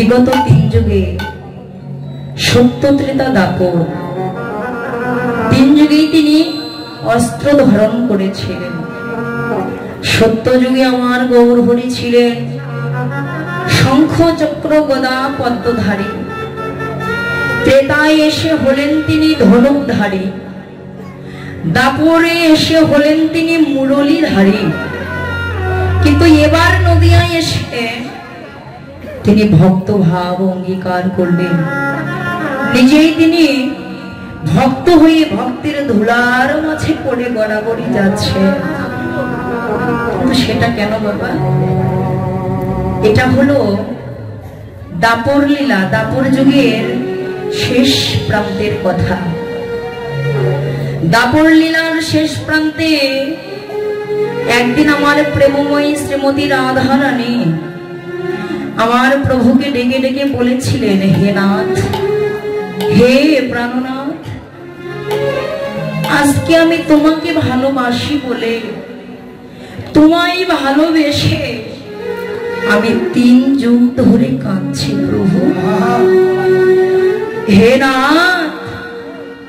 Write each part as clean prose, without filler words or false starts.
বিগত 3 যুগে সত্য ত্রেতা দাপর 3 যুগেই তিনি অস্ত্র ধারণ করেছিলেন। সত্য যুগে আমার গৌরহরি ছিলেন শঙ্খ চক্র গদা পদ্মধারী, ত্রেতায় এসে হলেন তিনি ধনুকধারী, দাপরে এসে হলেন তিনি মুরলীধারী। কিন্তু এবার নদিয়ায় এসে তিনি ভক্ত ভাব অঙ্গীকার করলেন, নিজেই তিনি ভক্ত হয়ে ভক্তের ধুলার মাঝে পড়ে গড়াগড়ি যাচ্ছে। সেটা কেন বাবা? এটা হলো দাপর লীলা, দাপর যুগের শেষ প্রান্তের কথা। দাপর লীলার শেষ প্রান্তে একদিন আমার প্রেমময়ী শ্রীমতী রাধা রানী আমার প্রভুকে ডেকে ডেকে বলেছিলেন, হে নাথ, হে প্রাণনাথ, আজকে আমি তোমাকে ভালোবাসি বলে, তোমায় ভালোবেসে আমি 3 যুগ ধরে কাঁদছি প্রভু। হে নাথ,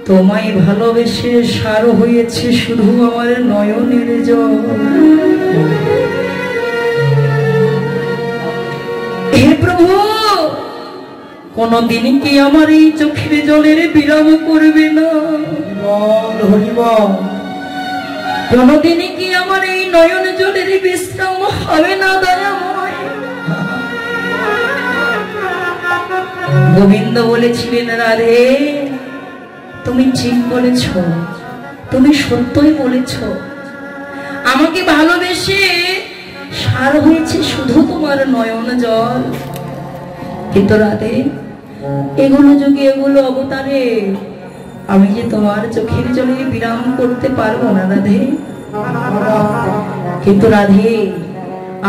তোমায় ভালোবেসে সার হয়েছে শুধু আমার নয়নের জল। হে প্রভু, কোনদিন কি আমার এই চোখের জলের বিরাম করবে না? কোনদিন কি আমার এই নয়ন জলের বিশ্রাম হবে না দয়াময়? গোবিন্দ বলেছিলেন, রাধে তুমি ঠিক বলেছ, তুমি সত্যই বলেছ, আমাকে ভালোবেসে সার হয়েছে শুধু তোমার নয়ন জল। কিন্তু রাধে, এগুলো যুগে এগুলো অবতারে আমি যে তোমার চোখের জলে বিরাম করতে পারবো না রাধে। কিন্তু রাধে,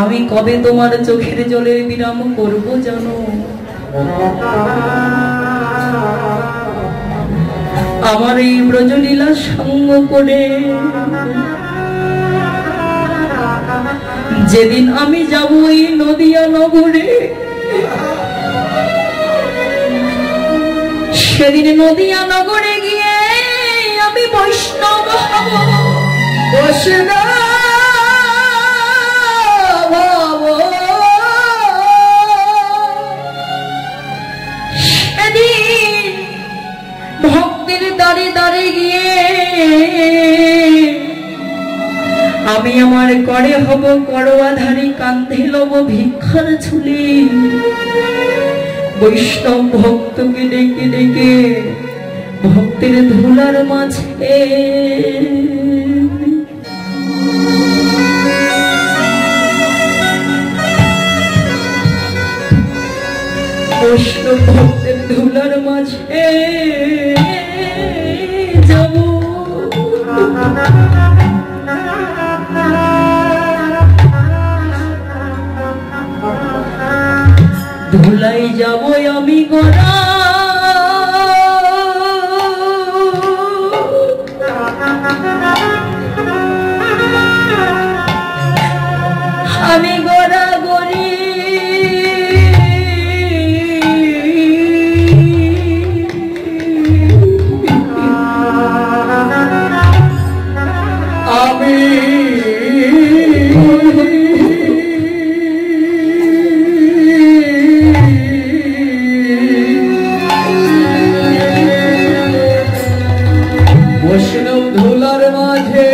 আমি কবে তোমার চোখের জলে বিরাম করবো জানো? আমার এই ব্রজলীলা সঙ্গ করে যেদিন আমি যাব এই নদিয়া নগরে, সেদিন নদিয়া নগরে গিয়ে আমি বৈষ্ণব হব। সেদিন ভক্তের দ্বারে দ্বারে গিয়ে আমি আমার করে হব করোয়াধারী, কান্ধে লব ভিক্ষার ঝুলি। বৈষ্ণব ভক্তকে ডেকে ডেকে ভক্তের ধুলার মাঝে বৈষ্ণব ভক্তের ধুলার মাঝে যাব। ধুলাই যাব আমি গোরা, আমি গোরা গরি আমি ধুলার মাঝে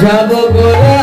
যাব গোরা।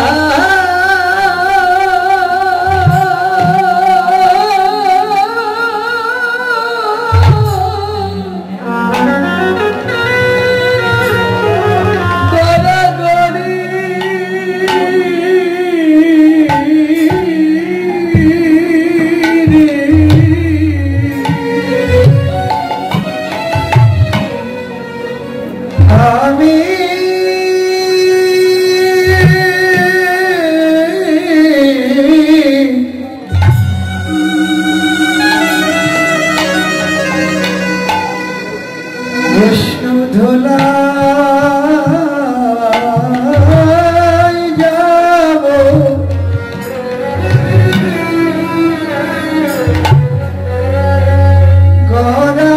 বিষ্ণু ধুলায় যাব গড়া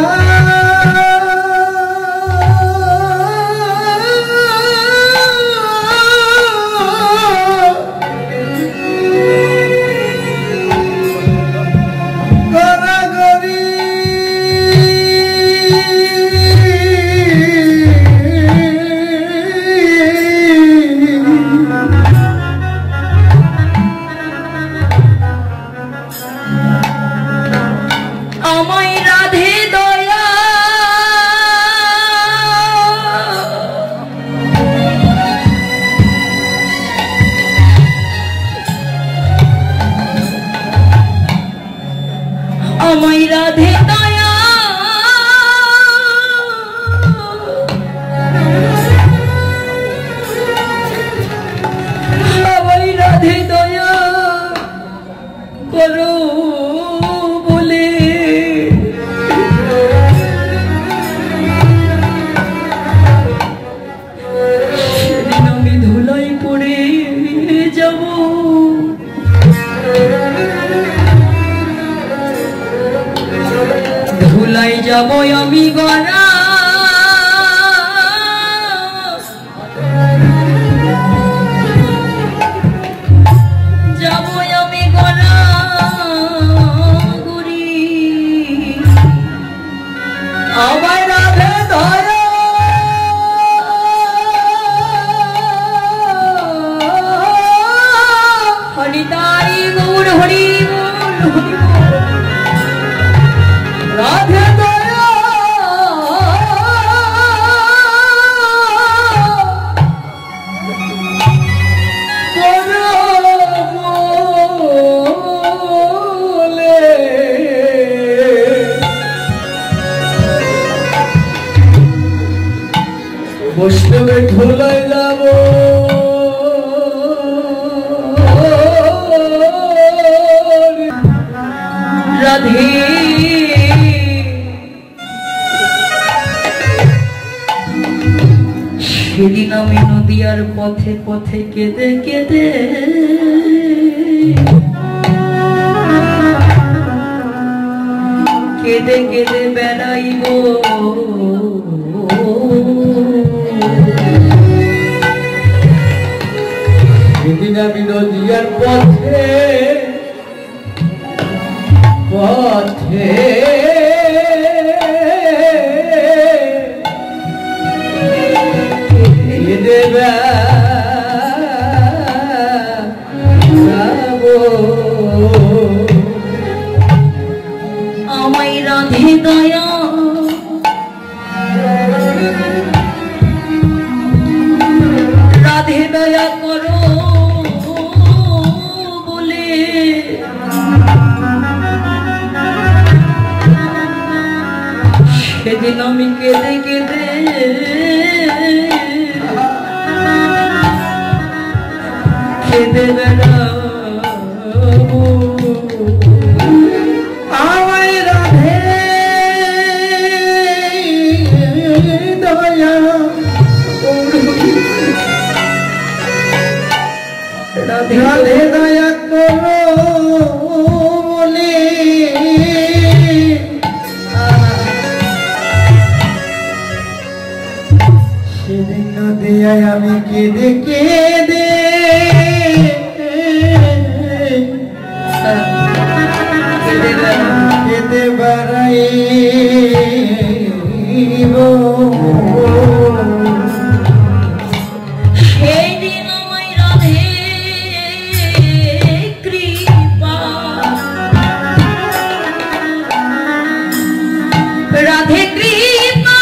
আমায় রাধে দয়া আমায় রাধে দয়া করো বলে সেদিন আমি ধুলাই পড়ে যাব ধুলাই যাব আমি গড়া যাব আমি গড়া গুরি আমায় রাধে দয়া হরিতাই গৌর হরি হরি রাধে দয়া বলে বৈষ্ণবে ধুলায় যাব রাধে সেদিন আমি নদিয়ার পথে পথে কেঁদে কেঁদে কেঁদে কেঁদে বেড়াইব সেদিন আমি নদিয়ার পথে পথে দেবে আমায় রাধে দয়া রাধে দয়া করো বলে সেদিন আমি কেঁদে কেঁদে কেঁদে বেড়াবো আমায় রাধে দয়া রাধে রাধে দয়া করো বলে সেদিন নদিয়ায় আমি কেঁদে কেঁদে কেঁদে বেড়াইব সেদিন আমায় রাধে কৃপা রাধে কৃপা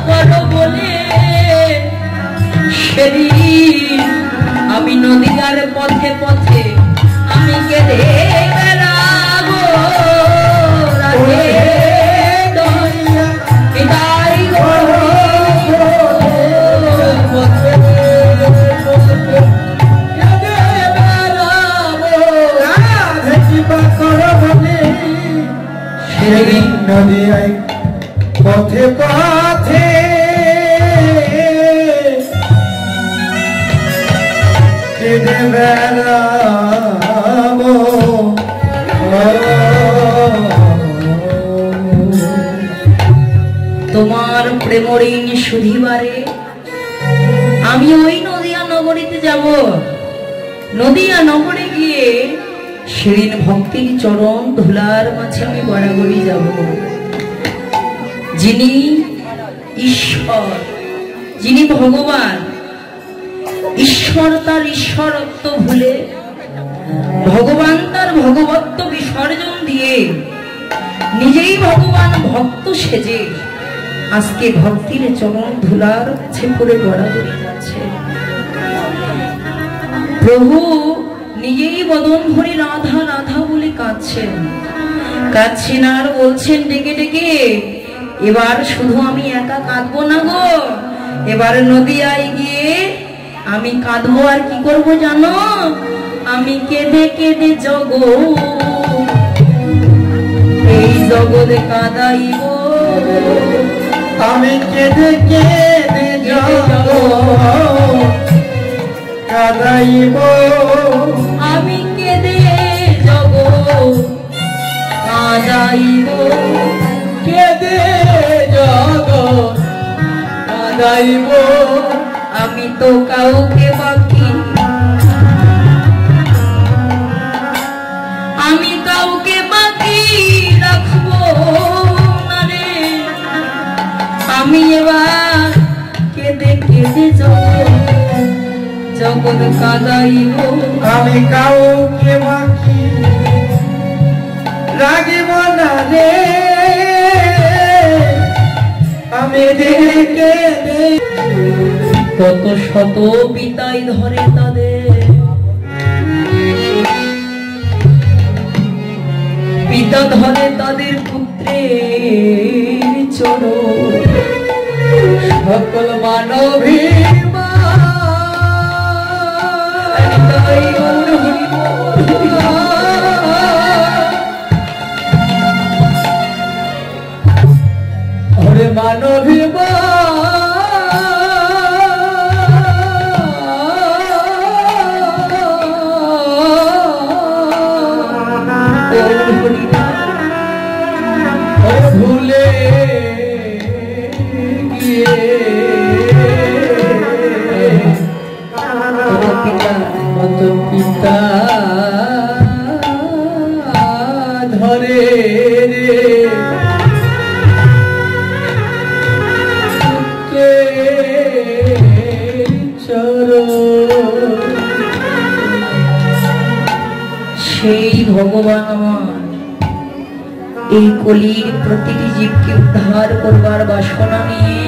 করো বলে পথে পথে কেঁদে বেড়াবো তোমার প্রেম ঋণ শুধিবারে আমি ওই নদিয়া নগরীতে যাব। নদিয়া নগরে গিয়ে সেদিন ভক্তির চরণ ধুলার মাঝে আমি গড়াগড়ি যাব। যিনি ঈশ্বর, যিনি ভগবান, ঈশ্বর তার ঈশ্বরত্ব ভুলে ভগবান তার ভগবত্ব বিসর্জন দিয়ে নিজেই ভগবান ভক্ত সেজে আজকে ভক্তির চরণ ধুলার কাছে পড়ে গড়াগড়ি যাচ্ছে। প্রভু নিজেই বদন ভরে রাধা রাধা বলে কাঁদছেন, কাঁদছেন আর বলছেন ডেকে ডেকে, এবার শুধু আমি একা কাঁদবো না গো, এবার নদিয়ায় গিয়ে আমি কাঁদবো। আর কি করবো জানো? আমি কেঁদে কেঁদে জগৎ, এই জগৎ কাঁদাইব। আমি কেঁদে কেঁদে জগৎ কাঁদাইব। আমি কেঁদে জগৎ কাঁদাইব। কেঁদে জগৎ কাঁদাইব। আমি তো কাউকে বাকি, আমি কাউকে বাকি রাখবো না রে। আমি এবার কেঁদে কেঁদে জগৎ কাঁদাইব। আমি কাউকে বাকি রাখিব না রে। আমি দেখে কত শত পিতাই ধরে তাদের, পিতা ধরে তাদের পুত্রের চরণ। সকল মানবী হরে মানবী ভুলে গিয়ে কত পিতা ধরে রে সেই ভগবান আমার এই কলির প্রতিটি জীবকে উদ্ধার করবার বাসনা নিয়ে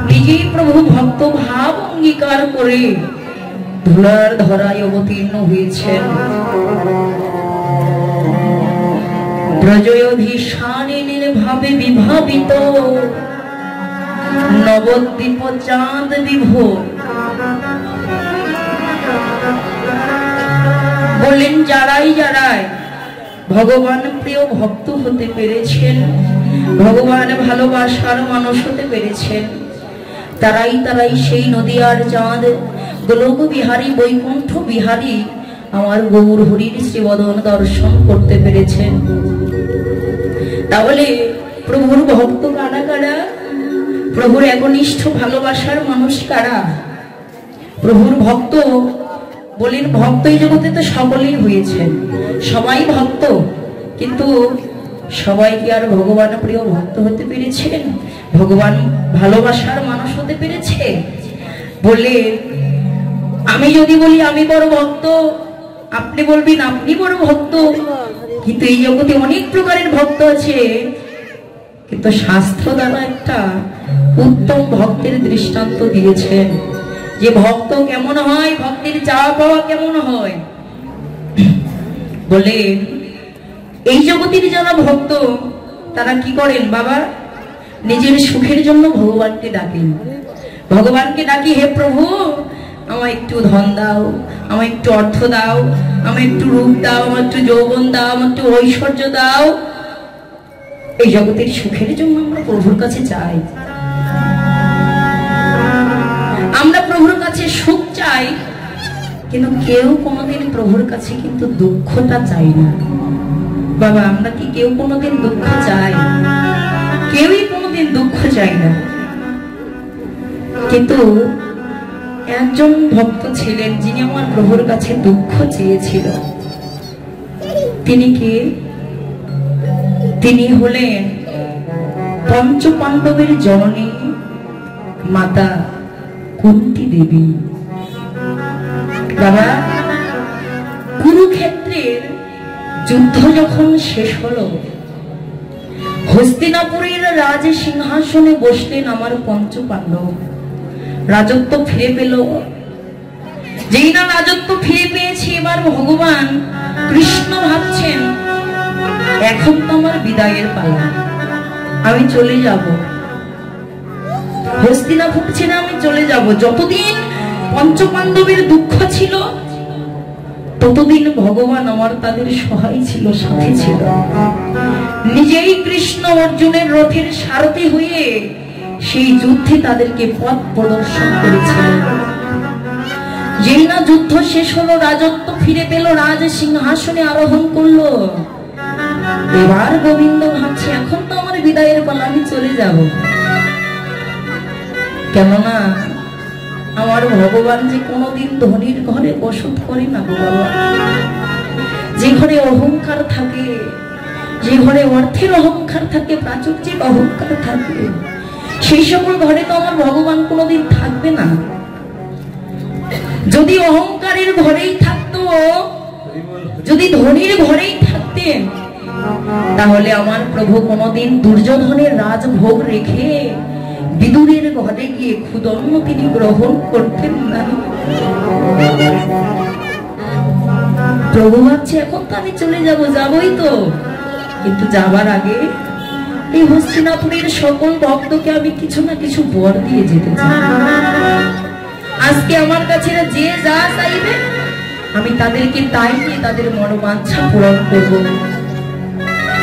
নিজেই প্রভু ভক্ত ভাব অঙ্গীকার করে ধুলার ধরায় অবতীর্ণ হয়েছেন। ব্রজয়ধীশানীর ভাবে বিভাবিত নবদ্বীপ চাঁদ বিভোর বললেন, যারাই যারাই ভগবান প্রিয় ভক্ত হতে পেরেছেন, ভগবান ভালোবাসার মানুষ হতে পেরেছেন, তারাই তারাই সেই নদিয়ার চাঁদ গোলক বিহারী বৈকুণ্ঠ বিহারী আমার গৌর হরির শ্রীবদন দর্শন করতে পেরেছেন। তাহলে প্রভুর ভক্ত কারা কারা? প্রভুর একনিষ্ঠ ভালোবাসার মানুষ কারা? প্রভুর ভক্ত বলেন, ভক্ত এই জগতে তো সকলেই হয়েছেন, সবাই ভক্ত, কিন্তু সবাই কি আর ভগবান প্রিয় ভক্ত হতে পেরেছেন? ভগবান ভালোবাসার মানুষ হতে পেরেছে? বলে আমি যদি বলি আমি বড় ভক্ত, আপনি বলবেন আপনি বড় ভক্ত, কিন্তু এই জগতে অনেক প্রকারের ভক্ত আছে। কিন্তু শাস্ত্র দ্বারা একটা উত্তম ভক্তের দৃষ্টান্ত দিয়েছেন যে ভক্ত কেমন হয়, ভক্তের চাওয়া পাওয়া কেমন হয়। বলেন এই জগতের যারা ভক্ত তারা কি করেন বাবা? নিজের সুখের জন্য ভগবানকে ডাকেন। ভগবানকে ডাকি, হে প্রভু আমায় একটু ধন দাও, আমায় একটু অর্থ দাও, আমায় একটু রূপ দাও, আমার একটু যৌবন দাও, আমার একটু ঐশ্বর্য দাও। এই জগতের সুখের জন্য আমরা প্রভুর কাছে চাই, আমরা প্রভুর কাছে সুখ চাই, কিন্তু কেউ কোনোদিন প্রভুর কাছে কিন্তু দুঃখটা চাই না। বাবা, আমরা কি কেউ কোনোদিন দুঃখ চাই? কেউই কোনোদিন দুঃখ চাই না। কিন্তু একজন ভক্ত ছিলেন যিনি আমার প্রভুর কাছে দুঃখ চেয়েছিল। তিনি কে? তিনি হলেন পঞ্চ পাণ্ডবের জননী মাতা কুন্তী দেবী। বাবা, কুরুক্ষেত্রের যুদ্ধ যখন শেষ হলো, হস্তিনাপুরের রাজ সিংহাসনে বসলেন আমার পঞ্চ পাণ্ডব। রাজত্ব ফিরে পেল। যেই না রাজত্ব ফিরে পেয়েছি, এবার ভগবান কৃষ্ণ ভাবছেন এখন তো আমার বিদায়ের পালা, আমি চলে যাব, হস্তিনাপুর ছেড়ে আমি চলে যাব। যতদিন পঞ্চপাণ্ডবের দুঃখ ছিল ততদিন ভগবান আমার তাদের সহায় ছিল, সাথে ছিল। নিজেই কৃষ্ণ অর্জুনের রথের সারথি হয়ে সেই যুদ্ধে তাদেরকে পথ প্রদর্শন করেছিলেন। যেই না যুদ্ধ শেষ হলো, রাজত্ব ফিরে পেল, রাজ সিংহাসনে আরোহণ করলো, এবার গোবিন্দ ভাবছে এখন তো আমার বিদায়ের পালা, আমি চলে যাব। কেননা আমার ভগবান যে কোনোদিন ধনীর ঘরে বসত করে না গো বাবা। যে ঘরে অহংকার থাকে, যে ঘরে অর্থের অহংকার থাকে, প্রাচুর্যের অহংকার থাকে, সেই সকল ঘরে তো আমার ভগবান কোনোদিন থাকবে না। যদি অহংকারের ঘরেই থাকতো, যদি ধনীর ঘরেই থাকতেন, তাহলে আমার প্রভু কোনোদিন দুর্যোধনের রাজভোগ রেখে বিদুরের ঘরে গিয়ে ক্ষুদন্ন তিনি গ্রহণ করতেন না। প্রভু ভাবছে এখন তো আমি চলে যাব, যাবই তো, কিন্তু যাবার আগে এই হস্তিনাপুরের সকল ভক্তকে আমি কিছু না কিছু বর দিয়ে যেতে চাই। আজকে আমার কাছে যে যা চাইবে আমি তাদেরকে তাই নিয়ে তাদের মনোবাঞ্ছা পূরণ করব।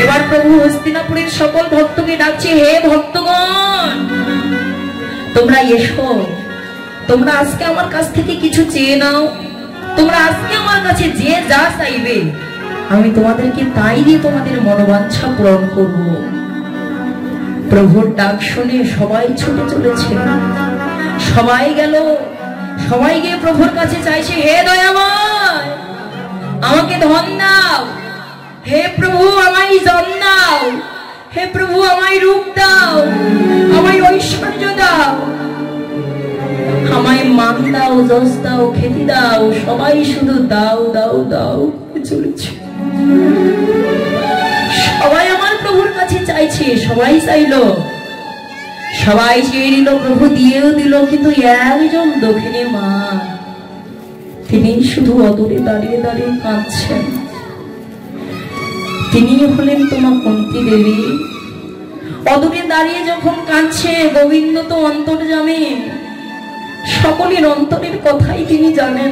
এবার প্রভু হস্তিনাপুরের সকল ভক্তকে ডাকছে, হে ভক্তগণ, তোমরা এসো, তোমরা আজকে আমার কাছ থেকে কিছু চেয়ে নাও, তোমরা আজকে আমার কাছে যে যা চাইবে আমি তোমাদেরকে তাই দিয়ে তোমাদের মনোবাঞ্ছা পূরণ করব। প্রভুর ডাক শুনে সবাই ছুটে চলেছে, সবাই গেল, সবাই গিয়ে প্রভুর কাছে চাইছে, হে দয়াময় আমাকে ধন দাও, হে প্রভু আমায় জন দাও, হে প্রভু আমায় রূপ দাও, আমায় ঐশ্বর্য দাও, আমায় মান দাও, যশ দাও, খ্যাতি দাও। সবাই শুধু দাও দাও দাও চলেছে। সবাই আমার প্রভুর কাছে চাইছে, সবাই চাইলো, সবাই চেয়ে নিল, প্রভু দিয়েও দিল, কিন্তু একজন দক্ষিণে মা, তিনি শুধু অদূরে দাঁড়িয়ে দাঁড়িয়ে কাঁদছেন। তিনি হলেন তোমার কুন্তী দেবী। অদূরে দাঁড়িয়ে যখন কাঁদছে, গোবিন্দ তো অন্তর্যামী, সকলের অন্তরের কথাই তিনি জানেন।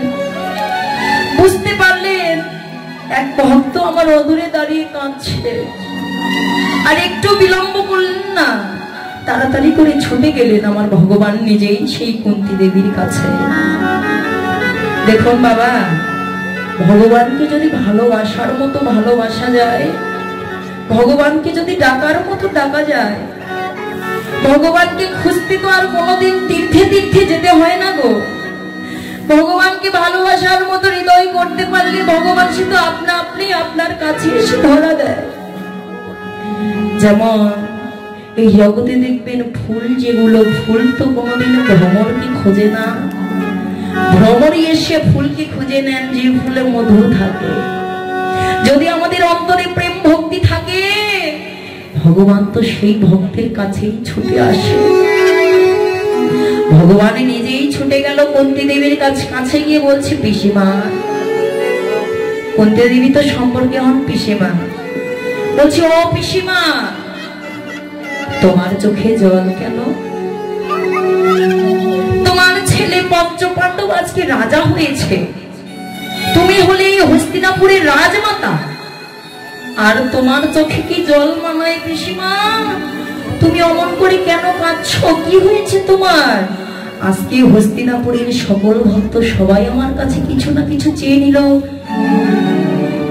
বুঝতে পারলেন এক ভক্ত আমার অদূরে দাঁড়িয়ে কাঁদছে, আর একটু বিলম্ব করলেন না, তাড়াতাড়ি করে ছুটে গেলেন আমার ভগবান নিজেই সেই কুন্তী দেবীর কাছে। দেখুন বাবা, ভগবানকে যদি ভালোবাসার মতো ভালোবাসা যায়, ভগবানকে যদি ডাকার মতো ডাকা যায়, ভগবানকে খুঁজতে তো আর কোনোদিন তীর্থে তীর্থে যেতে হয় না গো। ভগবানকে ভালোবাসার মতো হৃদয় করতে পারলে ভগবান শুধু আপনা আপনি আপনার কাছে এসে ধরা দেয়। যেমন এই জগতে দেখবেন ফুল যেগুলো, ফুল তো কোনোদিন ভ্রমরকে খোঁজে না, ভ্রমরই এসে ফুলকে খুঁজে নেন যে ফুলে মধু থাকে। যদি আমাদের অন্তরে প্রেম ভক্তি থাকে, ভগবান তো সেই ভক্তের কাছেই ছুটে আসে। ভগবান নিজেই ছুটে গেল কুন্তী দেবীর কাছে গিয়ে বলছে, পিসিমা। কুন্তী দেবী তো সম্পর্কে হন পিসিমা। বলছে, ও পিসিমা, তোমার চোখে জল কেন? তোমার ছেলে পঞ্চপাণ্ডব আজকে রাজা হয়েছে, তুমি হলে এই হস্তিনাপুরের রাজমাতা, আর তোমার চোখে কি জল মানায় পিসিমা? তুমি অমন করে কেন কাঁদছো? কি হয়েছে তোমার? আজকে হস্তিনাপুরের সকল ভক্ত সবাই আমার কাছে কিছু না কিছু চেয়ে নিল,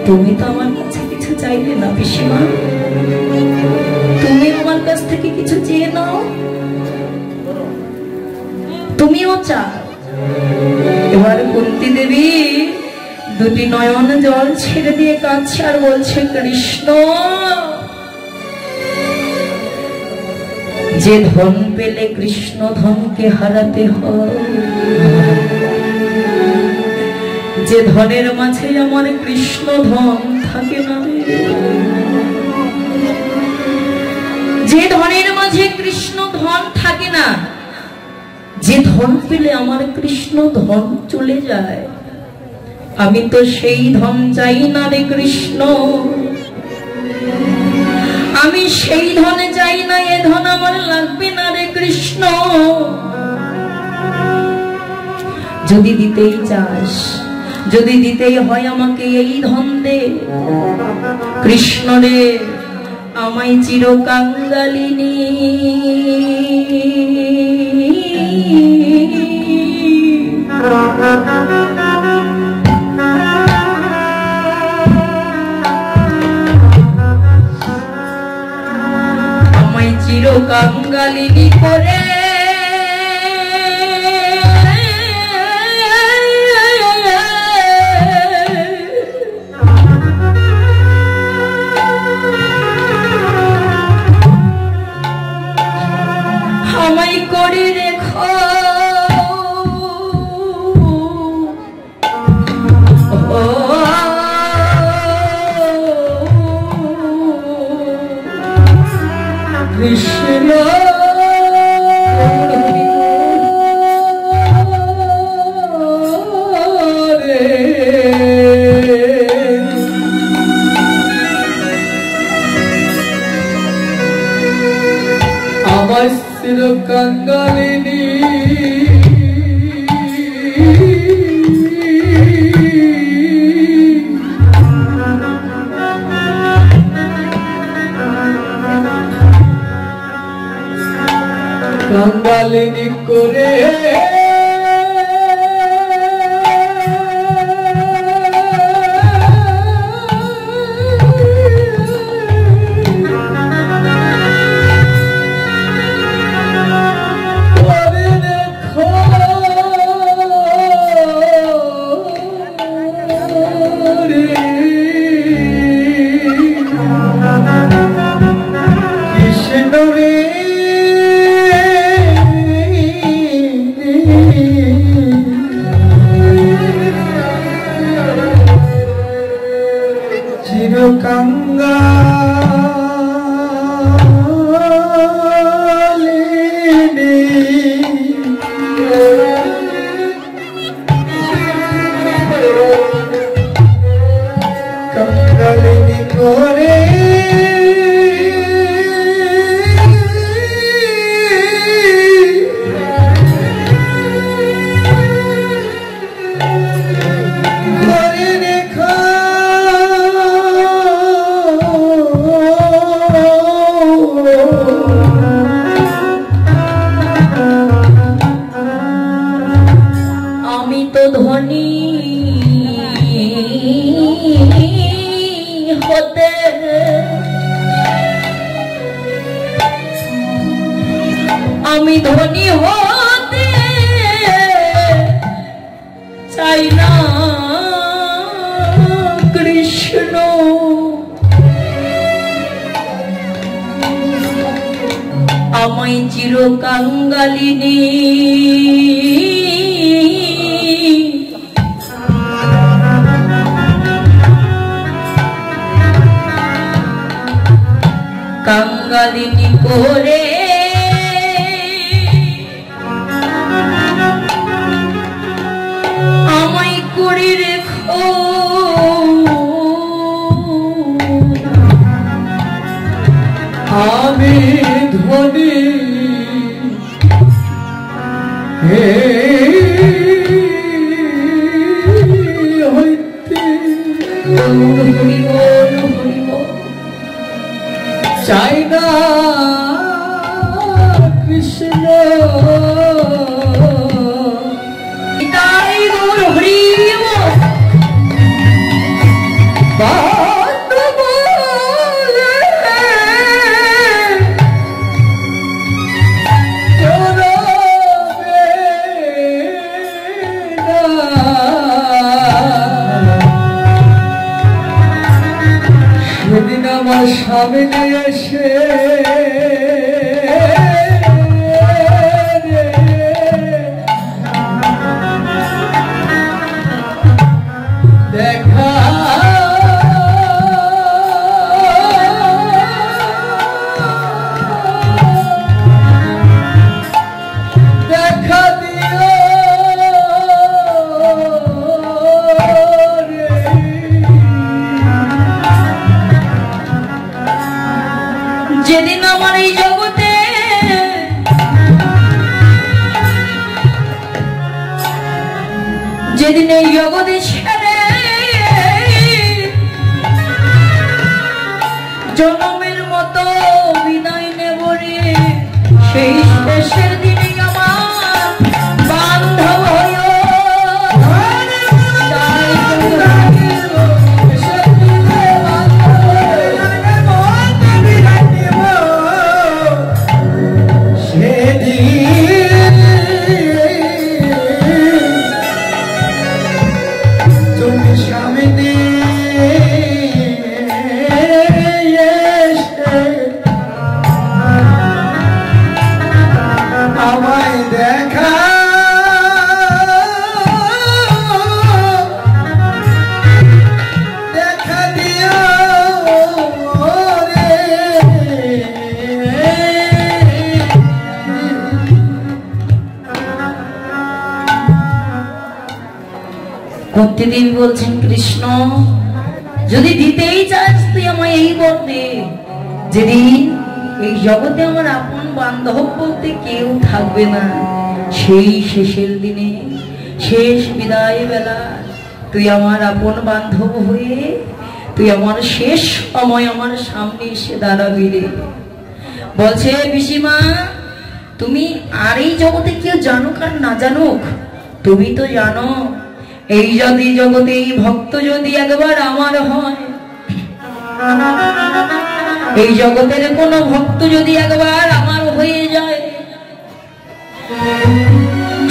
তুমি তো আমার কাছে কিছু চাইলে না পিসিমা। তুমি আমার কাছ থেকে কিছু চেয়ে নাও, তুমিও চাও। এবার কুন্তী দেবী দুটি নয়ন জল ছেড়ে দিয়ে কাঁদছে আর বলছে, কৃষ্ণ, যে ধন পেলে কৃষ্ণ ধনকে হারাতে হয়, যে ধনের মাঝে আমার কৃষ্ণ ধন থাকে না, যে ধনের মাঝে কৃষ্ণ ধন থাকে না, যে ধন পেলে আমার কৃষ্ণ ধন চলে যায়, আমি তো সেই ধন চাই না রে কৃষ্ণ, আমি সেই ধনে চাই না, এ ধন আমার লাগবে না রে কৃষ্ণ। যদি দিতেই চাস, যদি দিতেই হয় আমাকে এই ধন দে কৃষ্ণ রে, আমায় চির কাঙ্গালিনী আমায় চির কাঙ্গালিনী করে আমায় করে রেখো, কৃষ্ণ আমার চির কাঙ্গালিনী কাঙ্গালিনী করে চির কাঙ্গালিনী কাঙ্গালিনী করে আমি তো ধনী হতে আমি ধনী হতে চাই না কৃষ্ণ, আমায় চির কাঙ্গালিনী কাঙ্গালিনী করে আমায় করে রেখো, আমি ধনী হইতে হরি বল হরি বল। কৃষ্ণ তাই গৌর হরি সেদিন আমার সামনে এসে দেখা দেখা দিও যেদিন আমার এই জগতে যেদিন এই জগতে ছেড়ে জনমের মতো বিদায় নেব রে, সেই শেষের দিনে আমার বান্ধব হইও। প্রতিদিন বলছেন কৃষ্ণ যদি দিতেই চাস তুই আমায় এই বর দে, যেদিন এই জগতে আমার আপন বান্ধব বলতে কেউ থাকবে না, সেই শেষের দিনে শেষ বিদায় বেলা তুই আমার আপন বান্ধব হয়ে তুই আমার শেষ সময় আমার সামনে এসে দাঁড়াবি রে। বলছে পিসিমা তুমি আর এই জগতে কেউ জানুক আর না জানুক তুমি তো জানো এই যদি জগতে এই ভক্ত যদি একবার আমার হয়, এই জগতের কোন ভক্ত যদি একবার আমার হয়ে যায়,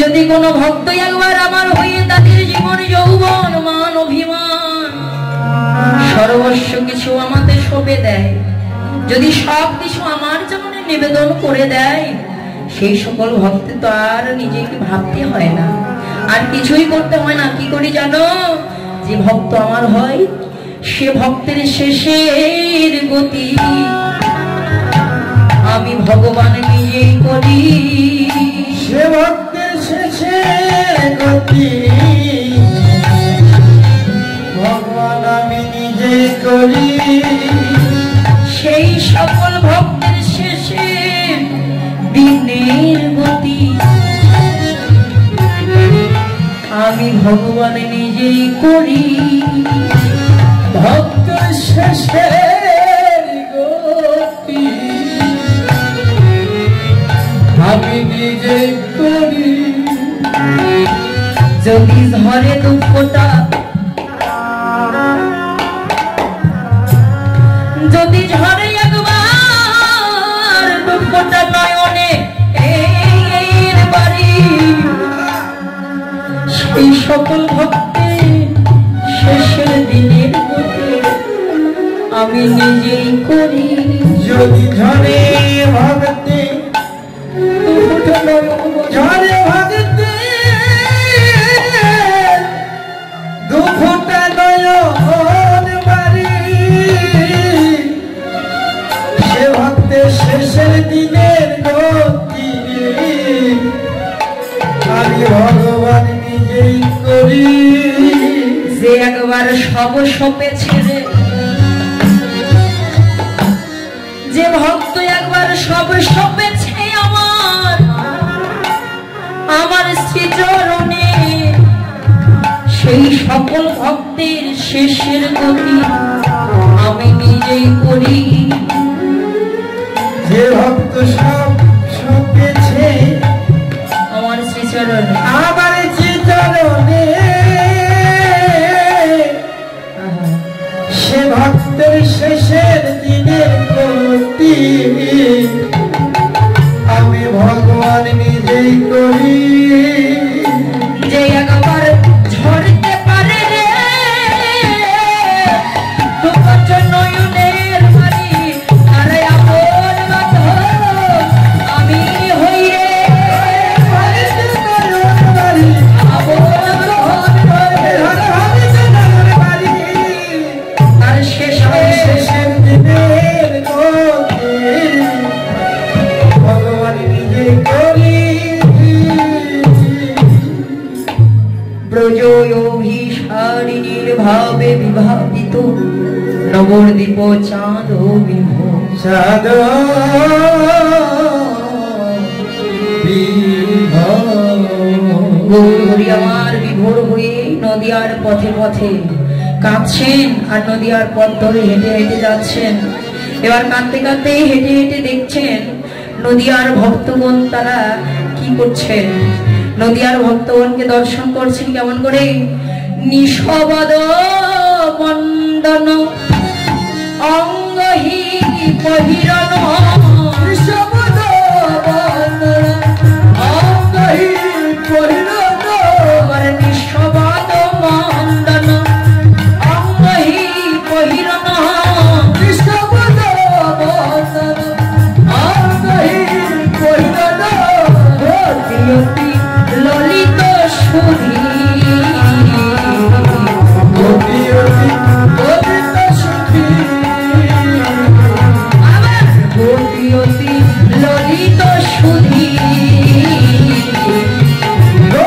যদি কোন ভক্ত একবার আমার হয়ে তাদের জীবন যৌবন মান অভিমান সর্বস্ব কিছু আমাদের সঁপে দেয়, যদি সব কিছু আমার জন্য নিবেদন করে দেয়, সেই সকল ভক্ত তো আর নিজেকে ভাবতে হয় না, আর কিছুই করতে হয় না। কি করি জানো, যে ভক্ত আমার হয় সে ভক্তের শেষের গতি আমি ভগবান নিজেই করি, সে ভক্তের শেষের গতি ভগবান আমি নিজেই করি, সেই সকল ভক্তের শেষের দিনের গতি আমি ভগবান নিজেই করি, ভক্ত শেষের গতি আমি নিজেই করি। যদি ঝরে দুঃখটা যদি ঝরে একবার দুঃখটা নয়নে এর বাড়ি, সেই সকল ভক্তের শেষের দিনের গতি আমি নিজেই করি, যদি ঝরে ভক্তি দুঃখটা নয়ন ঝরে ভক্তি দুঃখটা নয়ন বাড়ি, সে ভক্তের শেষের দিনের গতি আমি ভগবান নিজেই করি, যে একবার সব সপে ছেড়ে, যে ভক্ত একবার সব সপেছে আমার আমার শ্রীচরণে, সেই সকল ভক্তের শেষের গতি আমি নিজেই করি, যে ভক্ত সব সপেছে রজোভিসারিণীর ভাবে বিভাবিত নবদ্বীপ চাঁদ বিভোর। চাঁদ গৌরহরি আমার বিভোর হয়ে নদিয়ার পথে পথে কাঁদছেন আর নদিয়ার পথ ধরে হেঁটে হেঁটে যাচ্ছেন। এবার কাঁদতে কাঁদতে হেঁটে হেঁটে দেখছেন নদিয়ার ভক্তগণ তারা কি করছেন। নদিয়ার ভক্তগণকে দর্শন করছেন কেমন করে? নিঃশব্দ বন্দন অঙ্গহি পহিরন, নিঃশব্দ বন্দন অঙ্গহি পহিরন, নিঃশব্দ বন্দন অঙ্গহি পহিরন, নিঃশব্দ বন্দন অঙ্গহি পহিরন, অতি ললিত সুধী অতি অতি ললিত সুধী, আমার অতি অতি ললিত সুধী,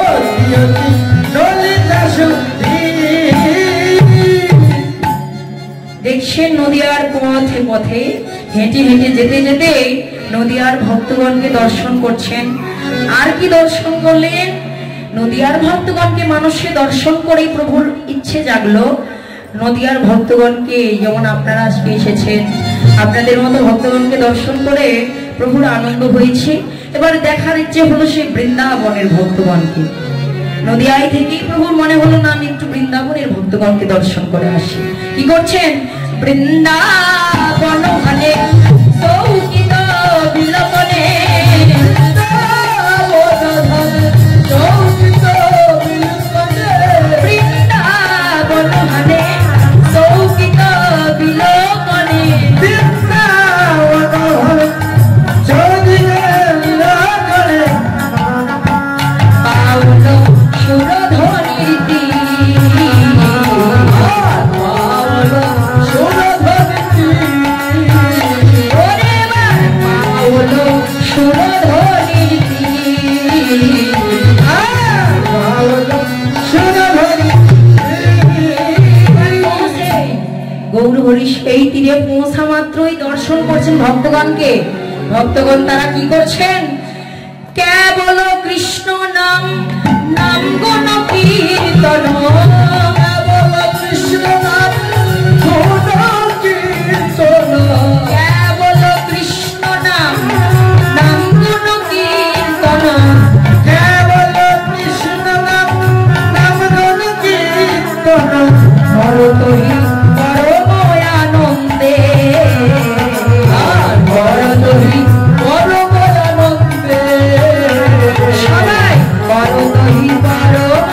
অতি অতি ললিত সুধী। দেখছেন নদিয়ার পথে পথে হেঁটে হেঁটে যেতে যেতে নদিয়ার ভক্তগণকে দর্শন করছেন। আর কি দর্শন করলেন? নদিয়ার ভক্তগণকে মানুষে দর্শন করেই প্রভুর ইচ্ছে জাগলো নদিয়ার ভক্তগণকে, যেমন আপনারা আজকে এসেছেন, আপনাদের মতো ভক্তগণকে দর্শন করে প্রভুর আনন্দ হয়েছে। এবার দেখার ইচ্ছে হলো সেই বৃন্দাবনের ভক্তগণকে। নদিয়ায় থেকেই প্রভুর মনে হলো না আমি একটু বৃন্দাবনের ভক্তগণকে দর্শন করে আসি। কি করছেন? বৃন্দাবন মানে সৌকিত বিলপনে, বৃন্দাবন মানে সৌকিত বিলপনে, পাউল সুরধ্বনির তীর, পাউল ওরে পাউল সুরধ্বনির তীর, গৌরহরি সেই তীরে পৌঁছা মাত্রই দর্শন করছেন ভক্তগণকে। ভক্তগণ তারা কি করছেন? কেবল কৃষ্ণ নাম নাম গুণ কীর্তন, কেবল কৃষ্ণ নাম গুণ কীর্তন, কেবল কৃষ্ণ নাম নাম গুণ কীর্তন, কেবল কৃষ্ণ নাম নাম গুণ কীর্তন, ভরতহি পরম আনন্দে, ভরতহি পরম আনন্দে, সবাই ভরতহি পরম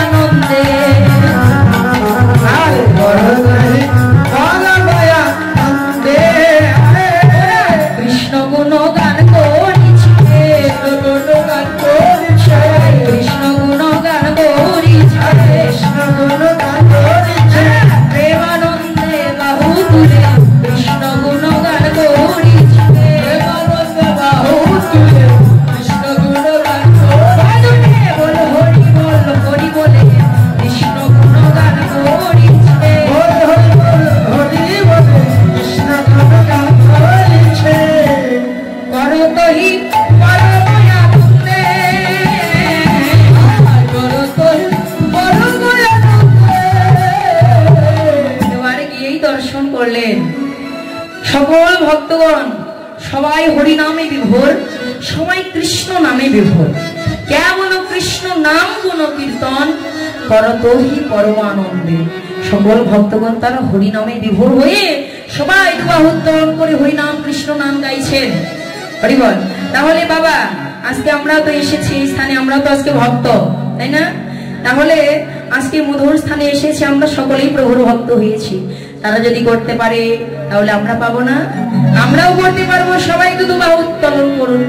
আনন্দে, আর বরদহি পরম আনন্দে, কৃষ্ণ গুণ গান করিছে, গুণ গান করিছে, কৃষ্ণ গুণ গান করিছে, কৃষ্ণ গুণ গান করিছে, প্রেমানন্দে বাহু তুলে কৃষ্ণ গুণ গান করিছে, প্রেমানন্দে বাহু তুলে কৃষ্ণ গুণ গান বাদনে বল হরি বল হরি বলে কৃষ্ণ গুণ গান করিছে, বল হরি বল হরি বলে কৃষ্ণ গুণ গান করিছে, করতহি পরম আনন্দে, করতহি পরম আনন্দে। এবারে গিয়েই দর্শন করলেন সকল ভক্তগণ, সবাই হরি নামে বিভোর, সবাই কৃষ্ণ নামে বিভোর। কেবল কৃষ্ণ নাম গুণ কীর্তন করতহি পরম আনন্দে। সকল ভক্তগণ তারা হরি নামে বিভোর হয়ে সবাই দুবাহু উত্তোলন করে হরি নাম কৃষ্ণ নাম গাইছেন। হরি বল। তাহলে বাবা আজকে আমরা তো এসেছি এই স্থানে, আমরা তো আজকে ভক্ত, তাই না? তাহলে আজকে মধুর স্থানে এসেছি, আমরা সকলেই প্রভুর ভক্ত হয়েছি। তারা যদি করতে পারে তাহলে আমরা পাবো না? আমরাও করতে পারবো। সবাই একটু দুবাহু উত্তোলন করুন।